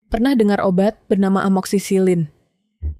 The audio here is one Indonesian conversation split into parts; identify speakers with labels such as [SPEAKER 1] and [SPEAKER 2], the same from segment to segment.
[SPEAKER 1] Pernah dengar obat bernama amoxicillin?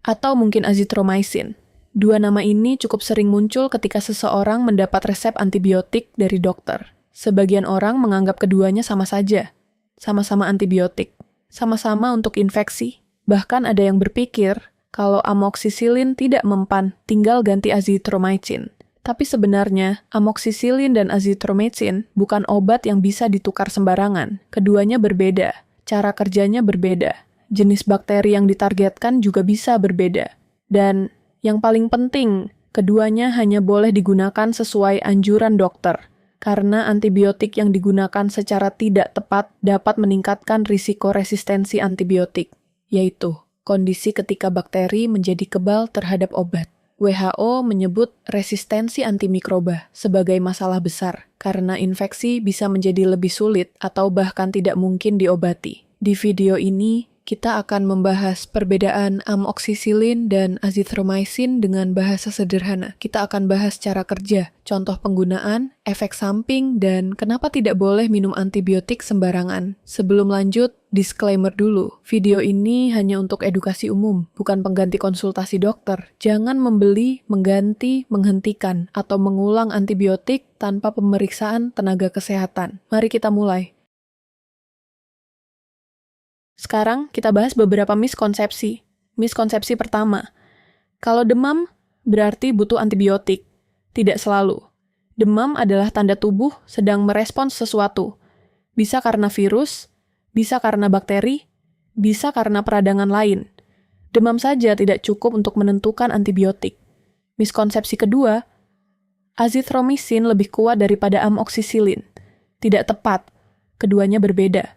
[SPEAKER 1] Atau mungkin azithromycin? Dua nama ini cukup sering muncul ketika seseorang mendapat resep antibiotik dari dokter. Sebagian orang menganggap keduanya sama saja, sama-sama antibiotik, sama-sama untuk infeksi. Bahkan ada yang berpikir kalau amoxicillin tidak mempan, tinggal ganti azithromycin. Tapi sebenarnya, amoxicillin dan azithromycin bukan obat yang bisa ditukar sembarangan. Keduanya berbeda, cara kerjanya berbeda, jenis bakteri yang ditargetkan juga bisa berbeda. Dan yang paling penting, keduanya hanya boleh digunakan sesuai anjuran dokter, karena antibiotik yang digunakan secara tidak tepat dapat meningkatkan risiko resistensi antibiotik, yaitu kondisi ketika bakteri menjadi kebal terhadap obat. WHO menyebut resistensi antimikroba sebagai masalah besar, karena infeksi bisa menjadi lebih sulit atau bahkan tidak mungkin diobati. Di video ini, kita akan membahas perbedaan amoxicillin dan azithromycin dengan bahasa sederhana. Kita akan bahas cara kerja, contoh penggunaan, efek samping, dan kenapa tidak boleh minum antibiotik sembarangan. Sebelum lanjut, disclaimer dulu. Video ini hanya untuk edukasi umum, bukan pengganti konsultasi dokter. Jangan membeli, mengganti, menghentikan, atau mengulang antibiotik tanpa pemeriksaan tenaga kesehatan. Mari kita mulai. Sekarang kita bahas beberapa miskonsepsi. Miskonsepsi pertama, kalau demam berarti butuh antibiotik. Tidak selalu. Demam adalah tanda tubuh sedang merespons sesuatu. Bisa karena virus, bisa karena bakteri, bisa karena peradangan lain. Demam saja tidak cukup untuk menentukan antibiotik. Miskonsepsi kedua, azithromycin lebih kuat daripada amoxicillin. Tidak tepat. Keduanya berbeda.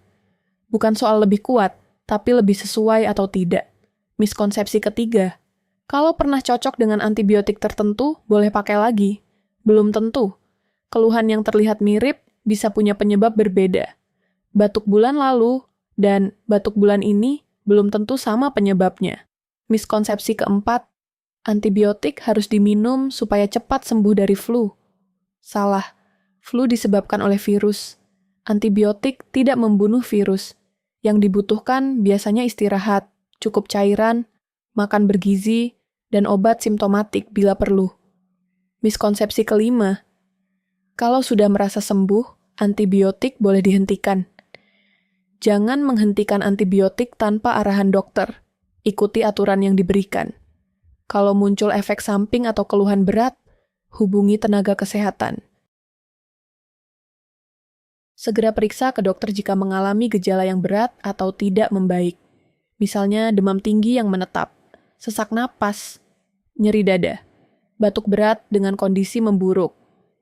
[SPEAKER 1] Bukan soal lebih kuat, tapi lebih sesuai atau tidak. Miskonsepsi ketiga, kalau pernah cocok dengan antibiotik tertentu, boleh pakai lagi. Belum tentu. Keluhan yang terlihat mirip bisa punya penyebab berbeda. Batuk bulan lalu dan batuk bulan ini belum tentu sama penyebabnya. Miskonsepsi keempat, antibiotik harus diminum supaya cepat sembuh dari flu. Salah. Flu disebabkan oleh virus. Antibiotik tidak membunuh virus. Yang dibutuhkan biasanya istirahat, cukup cairan, makan bergizi, dan obat simptomatik bila perlu. Miskonsepsi kelima, kalau sudah merasa sembuh, antibiotik boleh dihentikan. Jangan menghentikan antibiotik tanpa arahan dokter. Ikuti aturan yang diberikan. Kalau muncul efek samping atau keluhan berat, hubungi tenaga kesehatan. Segera periksa ke dokter jika mengalami gejala yang berat atau tidak membaik. Misalnya demam tinggi yang menetap, sesak napas, nyeri dada, batuk berat dengan kondisi memburuk,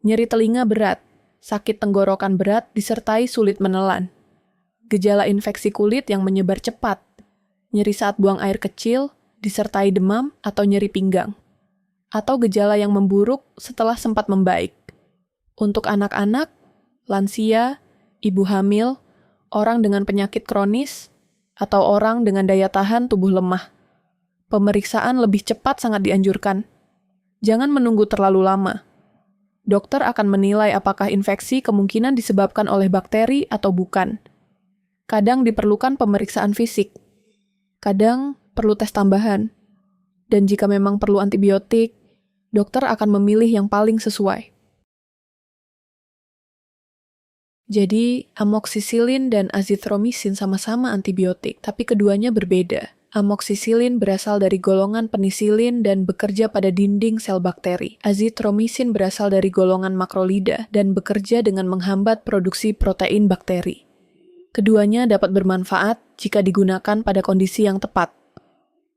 [SPEAKER 1] nyeri telinga berat, sakit tenggorokan berat disertai sulit menelan, gejala infeksi kulit yang menyebar cepat, nyeri saat buang air kecil disertai demam atau nyeri pinggang, atau gejala yang memburuk setelah sempat membaik. Untuk anak-anak, lansia, ibu hamil, orang dengan penyakit kronis, atau orang dengan daya tahan tubuh lemah. Pemeriksaan lebih cepat sangat dianjurkan. Jangan menunggu terlalu lama. Dokter akan menilai apakah infeksi kemungkinan disebabkan oleh bakteri atau bukan. Kadang diperlukan pemeriksaan fisik. Kadang perlu tes tambahan. Dan jika memang perlu antibiotik, dokter akan memilih yang paling sesuai. Jadi, amoxicillin dan azithromycin sama-sama antibiotik, tapi keduanya berbeda. Amoxicillin berasal dari golongan penisilin dan bekerja pada dinding sel bakteri. Azithromycin berasal dari golongan makrolida dan bekerja dengan menghambat produksi protein bakteri. Keduanya dapat bermanfaat jika digunakan pada kondisi yang tepat.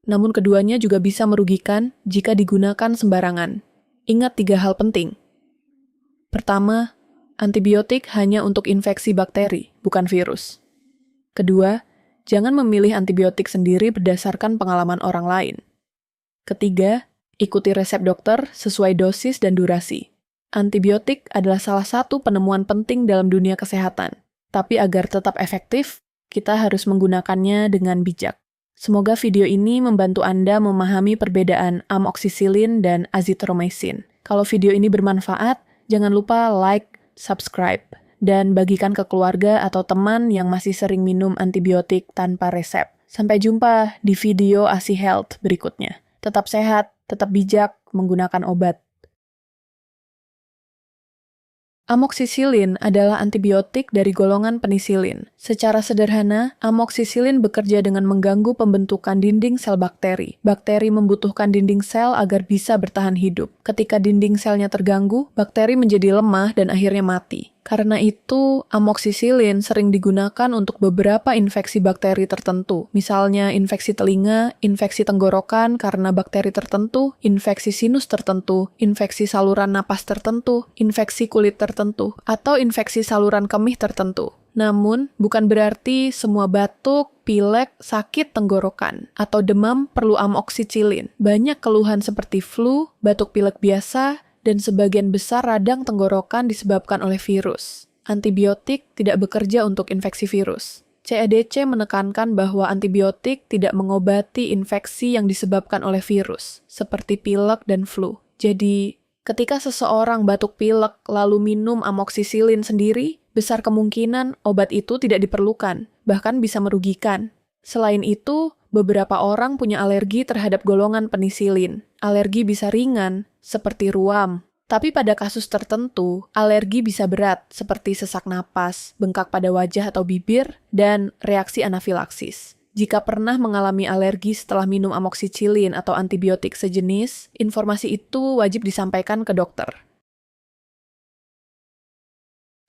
[SPEAKER 1] Namun keduanya juga bisa merugikan jika digunakan sembarangan. Ingat 3 hal penting. Pertama, antibiotik hanya untuk infeksi bakteri, bukan virus. Kedua, jangan memilih antibiotik sendiri berdasarkan pengalaman orang lain. Ketiga, ikuti resep dokter sesuai dosis dan durasi. Antibiotik adalah salah satu penemuan penting dalam dunia kesehatan. Tapi agar tetap efektif, kita harus menggunakannya dengan bijak. Semoga video ini membantu Anda memahami perbedaan amoxicillin dan azithromycin. Kalau video ini bermanfaat, jangan lupa like, subscribe, dan bagikan ke keluarga atau teman yang masih sering minum antibiotik tanpa resep. Sampai jumpa di video ASI Health berikutnya. Tetap sehat, tetap bijak menggunakan obat. Amoksisilin adalah antibiotik dari golongan penisilin. Secara sederhana, amoksisilin bekerja dengan mengganggu pembentukan dinding sel bakteri. Bakteri membutuhkan dinding sel agar bisa bertahan hidup. Ketika dinding selnya terganggu, bakteri menjadi lemah dan akhirnya mati. Karena itu, amoksisilin sering digunakan untuk beberapa infeksi bakteri tertentu. Misalnya infeksi telinga, infeksi tenggorokan karena bakteri tertentu, infeksi sinus tertentu, infeksi saluran napas tertentu, infeksi kulit tertentu, atau infeksi saluran kemih tertentu. Namun, bukan berarti semua batuk, pilek, sakit tenggorokan, atau demam perlu amoksisilin. Banyak keluhan seperti flu, batuk pilek biasa, dan sebagian besar radang tenggorokan disebabkan oleh virus. Antibiotik tidak bekerja untuk infeksi virus. CEDC menekankan bahwa antibiotik tidak mengobati infeksi yang disebabkan oleh virus, seperti pilek dan flu. Jadi, ketika seseorang batuk pilek lalu minum amoksisilin sendiri, besar kemungkinan obat itu tidak diperlukan, bahkan bisa merugikan. Selain itu, beberapa orang punya alergi terhadap golongan penisilin. Alergi bisa ringan, seperti ruam. Tapi pada kasus tertentu, alergi bisa berat, seperti sesak napas, bengkak pada wajah atau bibir, dan reaksi anafilaksis. Jika pernah mengalami alergi setelah minum amoksisilin atau antibiotik sejenis, informasi itu wajib disampaikan ke dokter.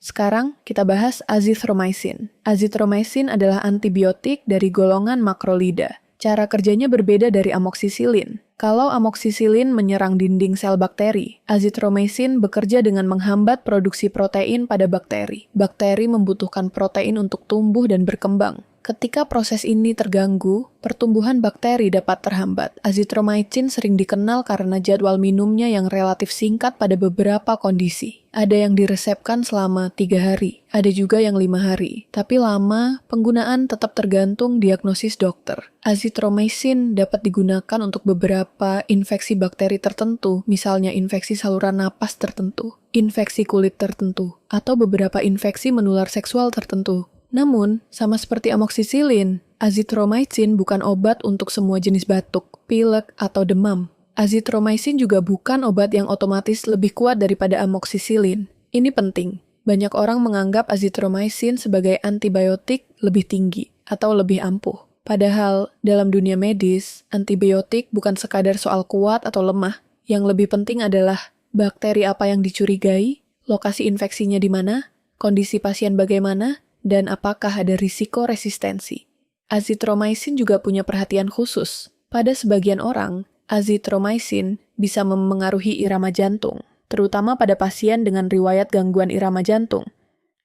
[SPEAKER 1] Sekarang kita bahas azithromycin. Azithromycin adalah antibiotik dari golongan makrolida. Cara kerjanya berbeda dari amoksisilin. Kalau amoksisilin menyerang dinding sel bakteri, azithromycin bekerja dengan menghambat produksi protein pada bakteri. Bakteri membutuhkan protein untuk tumbuh dan berkembang. Ketika proses ini terganggu, pertumbuhan bakteri dapat terhambat. Azithromycin sering dikenal karena jadwal minumnya yang relatif singkat pada beberapa kondisi. Ada yang diresepkan selama 3 hari, ada juga yang 5 hari. Tapi lama, penggunaan tetap tergantung diagnosis dokter. Azithromycin dapat digunakan untuk beberapa infeksi bakteri tertentu, misalnya infeksi saluran napas tertentu, infeksi kulit tertentu, atau beberapa infeksi menular seksual tertentu. Namun, sama seperti amoksisilin, azithromycin bukan obat untuk semua jenis batuk, pilek, atau demam. Azithromycin juga bukan obat yang otomatis lebih kuat daripada amoksisilin. Ini penting. Banyak orang menganggap azithromycin sebagai antibiotik lebih tinggi atau lebih ampuh. Padahal, dalam dunia medis, antibiotik bukan sekadar soal kuat atau lemah. Yang lebih penting adalah bakteri apa yang dicurigai, lokasi infeksinya di mana, kondisi pasien bagaimana, dan apakah ada risiko resistensi. Azithromycin juga punya perhatian khusus. Pada sebagian orang, azithromycin bisa memengaruhi irama jantung, terutama pada pasien dengan riwayat gangguan irama jantung,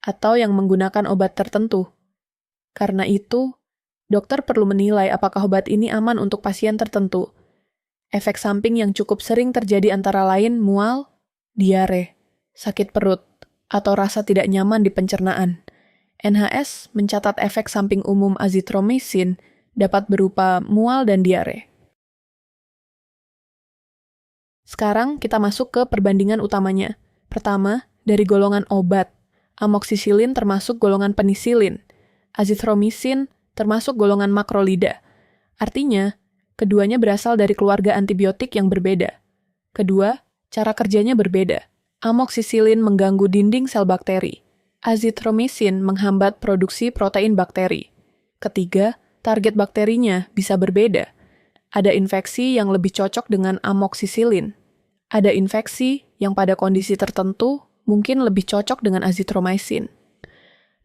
[SPEAKER 1] atau yang menggunakan obat tertentu. Karena itu, dokter perlu menilai apakah obat ini aman untuk pasien tertentu. Efek samping yang cukup sering terjadi antara lain mual, diare, sakit perut, atau rasa tidak nyaman di pencernaan. NHS mencatat efek samping umum azithromycin dapat berupa mual dan diare. Sekarang kita masuk ke perbandingan utamanya. Pertama, dari golongan obat. Amoksisilin termasuk golongan penisilin. Azithromycin termasuk golongan makrolida. Artinya, keduanya berasal dari keluarga antibiotik yang berbeda. Kedua, cara kerjanya berbeda. Amoksisilin mengganggu dinding sel bakteri. Azithromycin menghambat produksi protein bakteri. Ketiga, target bakterinya bisa berbeda. Ada infeksi yang lebih cocok dengan amoksisilin. Ada infeksi yang pada kondisi tertentu mungkin lebih cocok dengan azithromycin.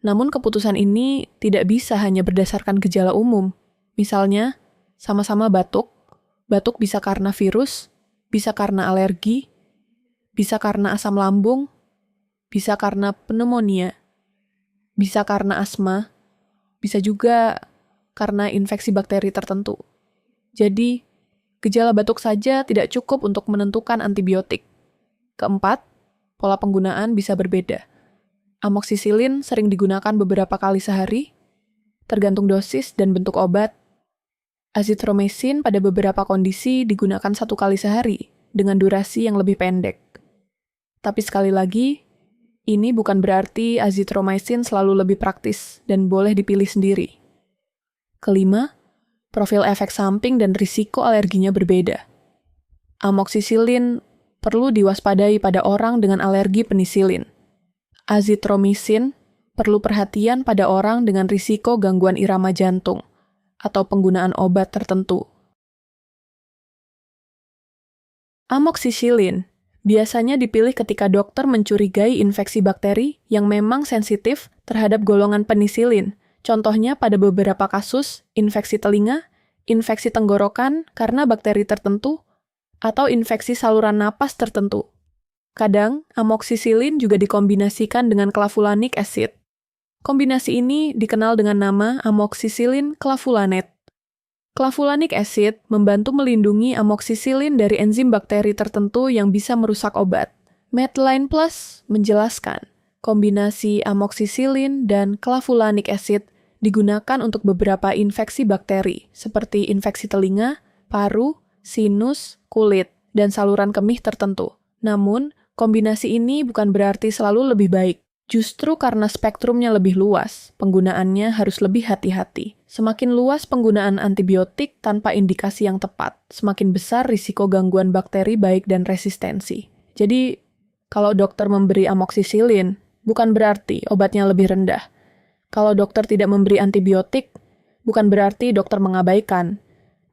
[SPEAKER 1] Namun keputusan ini tidak bisa hanya berdasarkan gejala umum. Misalnya, sama-sama batuk. Batuk bisa karena virus, bisa karena alergi, bisa karena asam lambung, bisa karena pneumonia, bisa karena asma, bisa juga karena infeksi bakteri tertentu. Jadi, gejala batuk saja tidak cukup untuk menentukan antibiotik. Keempat, pola penggunaan bisa berbeda. Amoksisilin sering digunakan beberapa kali sehari, tergantung dosis dan bentuk obat. Azithromycin pada beberapa kondisi digunakan 1 kali sehari, dengan durasi yang lebih pendek. Tapi sekali lagi, ini bukan berarti azithromycin selalu lebih praktis dan boleh dipilih sendiri. Kelima, Profil efek samping dan risiko alerginya berbeda. Amoksisilin perlu diwaspadai pada orang dengan alergi penisilin. Azitromisin perlu perhatian pada orang dengan risiko gangguan irama jantung atau penggunaan obat tertentu. Amoksisilin biasanya dipilih ketika dokter mencurigai infeksi bakteri yang memang sensitif terhadap golongan penisilin. Contohnya pada beberapa kasus, infeksi telinga, infeksi tenggorokan karena bakteri tertentu, atau infeksi saluran napas tertentu. Kadang, amoksisilin juga dikombinasikan dengan clavulanic acid. Kombinasi ini dikenal dengan nama amoksisilin clavulanet. Clavulanic acid membantu melindungi amoksisilin dari enzim bakteri tertentu yang bisa merusak obat. Medline Plus menjelaskan, kombinasi amoksisilin dan clavulanic acid digunakan untuk beberapa infeksi bakteri, seperti infeksi telinga, paru, sinus, kulit, dan saluran kemih tertentu. Namun, kombinasi ini bukan berarti selalu lebih baik. Justru karena spektrumnya lebih luas, penggunaannya harus lebih hati-hati. Semakin luas penggunaan antibiotik tanpa indikasi yang tepat, semakin besar risiko gangguan bakteri baik dan resistensi. Jadi, kalau dokter memberi amoksisilin, bukan berarti obatnya lebih rendah. Kalau dokter tidak memberi antibiotik, bukan berarti dokter mengabaikan.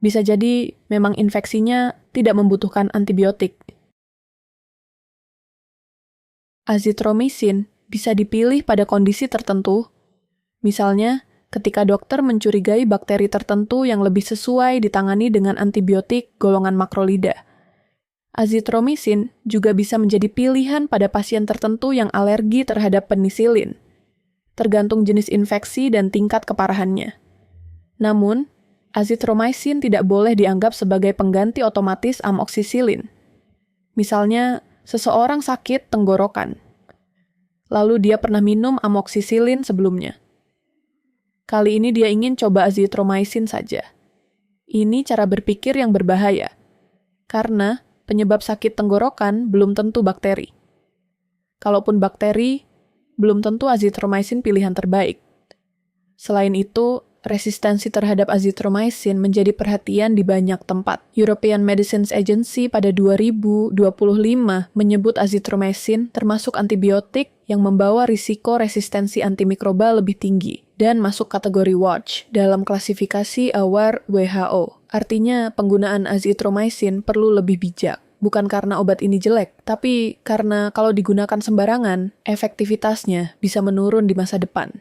[SPEAKER 1] Bisa jadi memang infeksinya tidak membutuhkan antibiotik. Azitromisin bisa dipilih pada kondisi tertentu, misalnya ketika dokter mencurigai bakteri tertentu yang lebih sesuai ditangani dengan antibiotik golongan makrolida. Azitromisin juga bisa menjadi pilihan pada pasien tertentu yang alergi terhadap penisilin, tergantung jenis infeksi dan tingkat keparahannya. Namun, azitromisin tidak boleh dianggap sebagai pengganti otomatis amoksisilin. Misalnya, seseorang sakit tenggorokan, lalu dia pernah minum amoksisilin sebelumnya. Kali ini dia ingin coba azitromisin saja. Ini cara berpikir yang berbahaya, karena penyebab sakit tenggorokan belum tentu bakteri. Kalaupun bakteri, belum tentu azitromisin pilihan terbaik. Selain itu, resistensi terhadap azitromisin menjadi perhatian di banyak tempat. European Medicines Agency pada 2025 menyebut azitromisin termasuk antibiotik yang membawa risiko resistensi antimikroba lebih tinggi dan masuk kategori WATCH dalam klasifikasi AWARE WHO. Artinya, penggunaan azitromisin perlu lebih bijak. Bukan karena obat ini jelek, tapi karena kalau digunakan sembarangan, efektivitasnya bisa menurun di masa depan.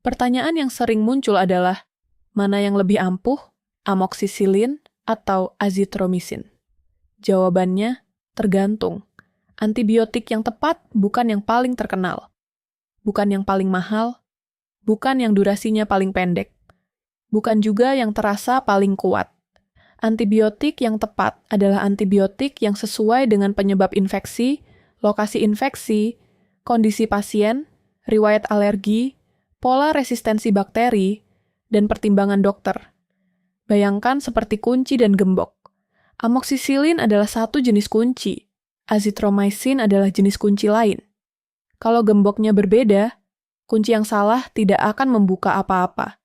[SPEAKER 1] Pertanyaan yang sering muncul adalah, mana yang lebih ampuh, amoksisilin atau azitromisin? Jawabannya, tergantung. Antibiotik yang tepat bukan yang paling terkenal, bukan yang paling mahal, bukan yang durasinya paling pendek, bukan juga yang terasa paling kuat. Antibiotik yang tepat adalah antibiotik yang sesuai dengan penyebab infeksi, lokasi infeksi, kondisi pasien, riwayat alergi, pola resistensi bakteri, dan pertimbangan dokter. Bayangkan seperti kunci dan gembok. Amoksisilin adalah satu jenis kunci, azitromisin adalah jenis kunci lain. Kalau gemboknya berbeda, kunci yang salah tidak akan membuka apa-apa.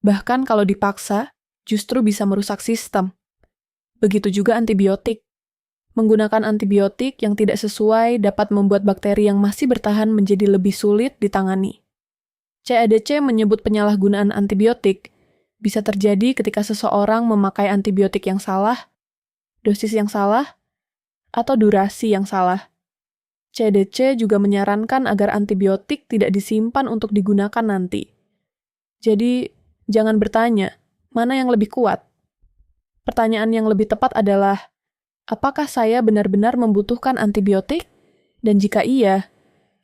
[SPEAKER 1] Bahkan kalau dipaksa, justru bisa merusak sistem. Begitu juga antibiotik. Menggunakan antibiotik yang tidak sesuai dapat membuat bakteri yang masih bertahan menjadi lebih sulit ditangani. CADC menyebut penyalahgunaan antibiotik bisa terjadi ketika seseorang memakai antibiotik yang salah, dosis yang salah, atau durasi yang salah. CADC juga menyarankan agar antibiotik tidak disimpan untuk digunakan nanti. Jadi, jangan bertanya, mana yang lebih kuat? Pertanyaan yang lebih tepat adalah, apakah saya benar-benar membutuhkan antibiotik? Dan jika iya,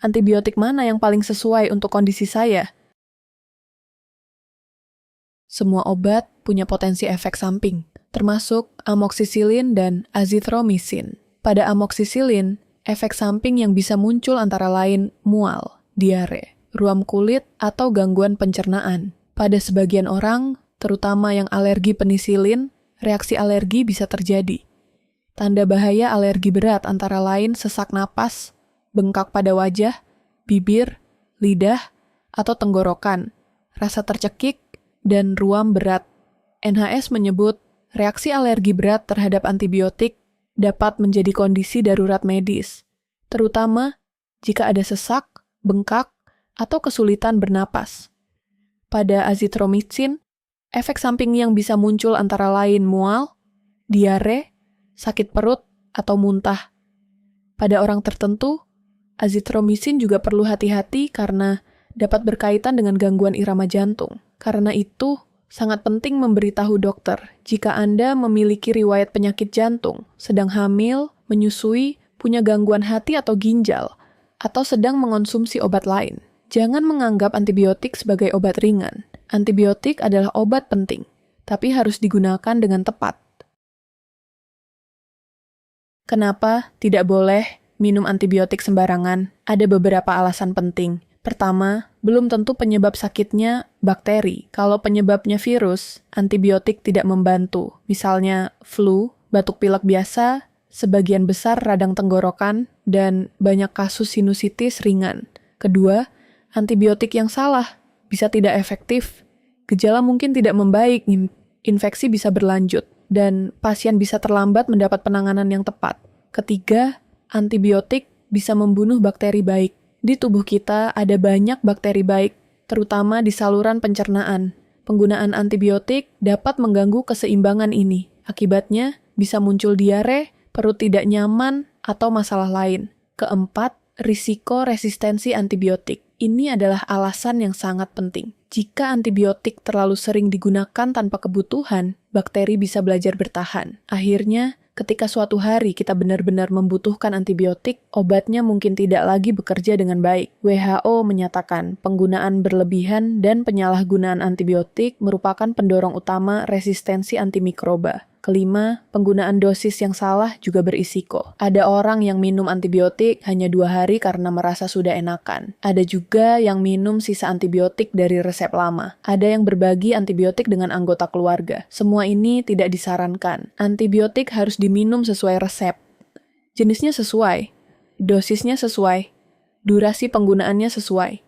[SPEAKER 1] antibiotik mana yang paling sesuai untuk kondisi saya? Semua obat punya potensi efek samping, termasuk amoksisilin dan azitromisin. Pada amoksisilin, efek samping yang bisa muncul antara lain mual, diare, ruam kulit, atau gangguan pencernaan. Pada sebagian orang, terutama yang alergi penisilin, reaksi alergi bisa terjadi. Tanda bahaya alergi berat antara lain sesak napas, bengkak pada wajah, bibir, lidah, atau tenggorokan, rasa tercekik, dan ruam berat. NHS menyebut reaksi alergi berat terhadap antibiotik dapat menjadi kondisi darurat medis, terutama jika ada sesak, bengkak, atau kesulitan bernapas. Pada azithromycin, efek samping yang bisa muncul antara lain mual, diare, sakit perut, atau muntah. Pada orang tertentu, azithromycin juga perlu hati-hati karena dapat berkaitan dengan gangguan irama jantung. Karena itu, sangat penting memberitahu dokter jika Anda memiliki riwayat penyakit jantung, sedang hamil, menyusui, punya gangguan hati atau ginjal, atau sedang mengonsumsi obat lain. Jangan menganggap antibiotik sebagai obat ringan. Antibiotik adalah obat penting, tapi harus digunakan dengan tepat. Kenapa tidak boleh minum antibiotik sembarangan? Ada beberapa alasan penting. Pertama, belum tentu penyebab sakitnya bakteri. Kalau penyebabnya virus, antibiotik tidak membantu. Misalnya flu, batuk pilek biasa, sebagian besar radang tenggorokan, dan banyak kasus sinusitis ringan. Kedua, antibiotik yang salah bisa tidak efektif. Gejala mungkin tidak membaik, infeksi bisa berlanjut, dan pasien bisa terlambat mendapat penanganan yang tepat. Ketiga, antibiotik bisa membunuh bakteri baik. Di tubuh kita ada banyak bakteri baik, terutama di saluran pencernaan. Penggunaan antibiotik dapat mengganggu keseimbangan ini. Akibatnya, bisa muncul diare, perut tidak nyaman, atau masalah lain. Keempat, risiko resistensi antibiotik. Ini adalah alasan yang sangat penting. Jika antibiotik terlalu sering digunakan tanpa kebutuhan, bakteri bisa belajar bertahan. Akhirnya, ketika suatu hari kita benar-benar membutuhkan antibiotik, obatnya mungkin tidak lagi bekerja dengan baik. WHO menyatakan penggunaan berlebihan dan penyalahgunaan antibiotik merupakan pendorong utama resistensi antimikroba. Kelima, penggunaan dosis yang salah juga berisiko. Ada orang yang minum antibiotik hanya 2 hari karena merasa sudah enakan. Ada juga yang minum sisa antibiotik dari resep lama. Ada yang berbagi antibiotik dengan anggota keluarga. Semua ini tidak disarankan. Antibiotik harus diminum sesuai resep. Jenisnya sesuai, dosisnya sesuai, durasi penggunaannya sesuai.